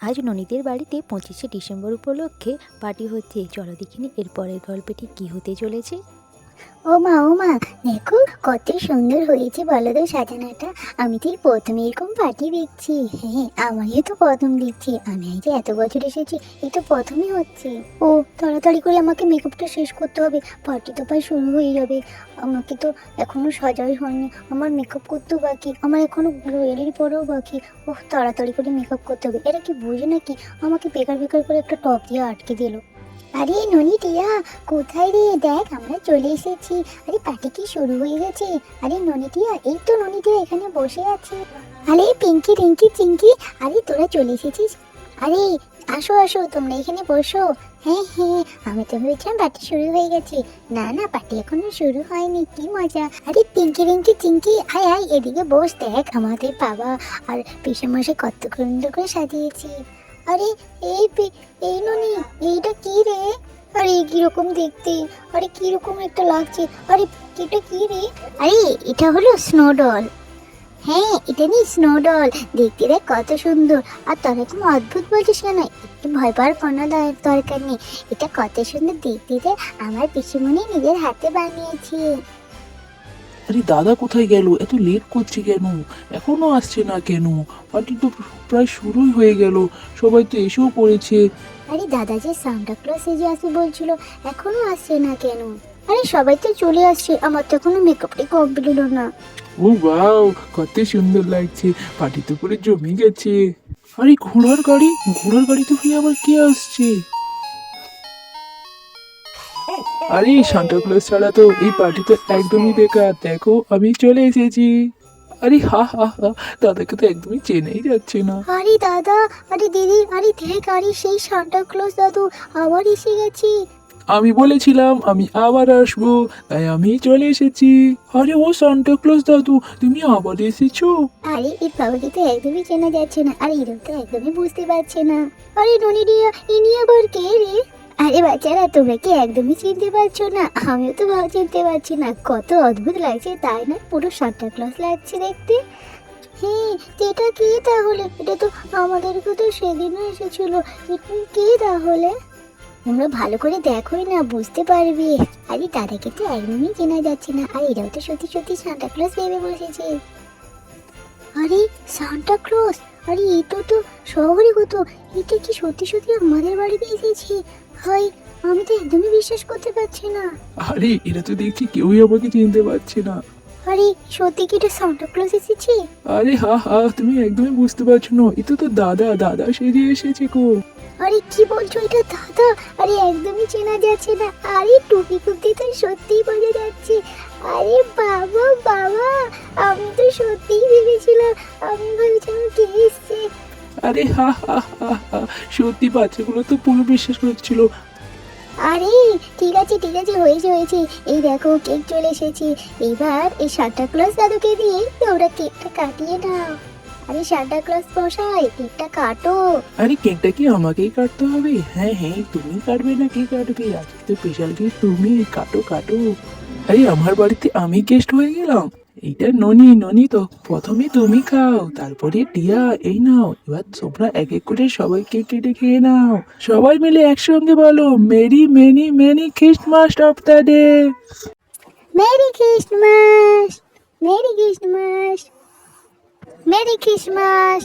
আজ ননীদের বাড়িতে 25শে ডিসেম্বর উপলক্ষে পার্টি হচ্ছে। চলো দেখিনি এর পরের গল্পটি কি হতে চলেছে। ও মা দেখো কত সুন্দর হয়েছে বলো তো সাজানোটা। আমি তো এই প্রথম এরকম পার্টি দেখছি। হ্যাঁ, আমারই তো প্রথম দেখছি। আমি এই যে এত বছর এসেছি, এই তো প্রথমই হচ্ছে। ও, তাড়াতাড়ি করে আমাকে মেকআপটা শেষ করতে হবে, পার্টি তো প্রায় শুরু হয়ে যাবে। আমাকে তো এখনো সাজাই হয়নি, আমার মেকআপ করতেও বাকি, আমার এখনো জুয়েলারি পরেও বাকি। ওহ, তাড়াতাড়ি করে মেকআপ করতে হবে। এটা কি বুঝে নাকি আমাকে বেকার বেকার করে একটা টপ দিয়ে আটকে দিল। আরে ননি টিয়া, কোথায় রে? দেখ আমরা চলে এসেছি। আরে পার্টি কি শুরু হয়ে গেছে? আরে ননি টিয়া, এই তো ননি টিয়া এখানে বসে আছে। আরে পিঙ্কি রিঙ্কি চিঙ্কি, আরে তোরা চলে এসেছিস? আরে আসো আসো, তোমরা এখানে বসো। হ্যাঁ হ্যাঁ, আমি তো ভেবেছিলাম পার্টি শুরু হয়ে গেছে। না না, পার্টি এখনো শুরু হয়নি, কি মজা। আরে পিঙ্কি রিঙ্কি চিঙ্কি, আয় আয় এদিকে বস। দেখ আমাদের বাবা আর পিসেমশাই কত সুন্দর করে সাজিয়েছি। আরে এই ননি, এইটা কি রে? আরে কিরকম দেখতে, আরে কিরকম একটা লাগছে। আরে এটা কি রে? আরে এটা হলো স্নোডল। হ্যাঁ, এটা নিয়ে স্নোডল। দেখতে দেখ কত সুন্দর। আর তোর এরকম অদ্ভুত বলছিস কেন? একটু ভয় পাওয়ার কোনো দরকার নেই। এটা কত সুন্দর দেখতে দেখ, আমার পিসিমণি নিজের হাতে বানিয়েছে। আরে দাদা কোথায় গেল? এত লেট করছে কেন? এখনো আসছে না কেন? পার্টি তো প্রায় শুরুই হয়ে গেল, সবাই তো এসেও পড়েছে। আরে দাদা যে সান্টা ক্লজ সেজে আসবে বলছিল, এখনো আসছে না কেন? আরে সবাই তো চলে আসছে, আমার তো এখনো মেকআপটাই কমপ্লিট হলো না। ও ওয়াও, কত সুন্দর লাগছে, পার্টি তো পুরো জমে গেছে। আরে ঘোড়ার গাড়ি, ঘোড়ার গাড়িতে ফিরে আবার কে আসছে? আরে সান্টা ক্লজ ছাড়া তো এই পার্টি তো একদমই বেকার। দেখো আমি চলে এসেছি। আরে হা হা হা, দাদাকে তো একদমই চেনাই যাচ্ছে না। আরে দাদা, আরে দিদি, আরে দেখ, আরে সেই সান্টা ক্লজ দাদু আবার এসে গেছে। আমি বলেছিলাম আমি আবার আসবো, তাই আমি চলে এসেছি। আরে ও সান্টা ক্লজ দাদু, তুমি আবার এসেছো? আরে এই বাবাকে তো একদমই চেনা যাচ্ছে না, আর এরকম তো একদমই বুঝতে পারছে না। আরে ননি রিয়া, ইনি আবার কে রে? আরে বাচ্চারা, তোমরা কি একদমই চিনতে পারছো না? আমিও তো চিনতে পারছি না। কত অদ্ভুত লাগছে তাই না? পুরো সান্টা ক্লজ লাগছে দেখতে। হ্যাঁ, তো এটা কি তাহলে? এটা তো আমাদেরকে তো সেদিনও এসেছিল। এটা কি তাহলে? তোমরা ভালো করে দেখোই না, বুঝতে পারবে। আরে দাদাকে তো একদমই চেনা যাচ্ছে না, আর এরাও তো সত্যি সত্যি সান্টা ক্লজ ভেবে বসেছে। আরে সান্টা ক্লজ, আরে এটা তো শহরে কত, এটা কি সত্যি সত্যি আমাদের বাড়িতে এসেছে? হাই, আমি তো একদমই বিশ্বাস করতে পারছি না। আরে এরা তো দেখছি কেউই আমাকে চিনতে পারছে না। আরে সত্যি কি এটা সান্টা ক্লজ এসেছে? আরে হা হা, তুমি একদমই বুঝতে পারছো না, এটা তো দাদা, দাদা সেজে এসেছে গো। আরে কি বলছো, এটা দাদা? আরে একদমই চেনা যাচ্ছে না। আরে টুপি টুপি তো সত্যিই বোঝা যাচ্ছে। আরে বাবা বাবা, আমি তো সত্যিই ভেবেছিলাম, আমি ভেবেছিলাম কে এসছে। আরে হা হা হা হা, সত্যি বাচ্চাগুলো তো পুরো বিশ্বাস করছিল। আরে ঠিক আছে, হয়েছে হয়েছে। এই দেখো কেক চলে এসেছে। এবার এই সান্টা ক্লজ দাদুকে দিয়ে তোমরা কেকটা কাটিয়ে নাও। আরে সান্টা ক্লজ মশাই, কেকটা কাটো। আরে কেকটা কি আমাকেই কাটতে হবে? হ্যাঁ হ্যাঁ, তুমি কাটবে না কে কাটবে? আজকে তো স্পেশাল গেস্ট তুমি, কাটো কাটো। আরে আমার বাড়িতে আমি গেস্ট হয়ে গেলাম। এইটা ননি, ননি তো প্রথমে তুমি খাও, তারপরে টিয়া। এই নাও, এবার তোমরা এক এক করে সবাই কেক কেটে খেয়ে নাও। সবাই মিলে একসঙ্গে বলো, merry many many Christmas of the day. Merry Christmas, merry Christmas, merry Christmas.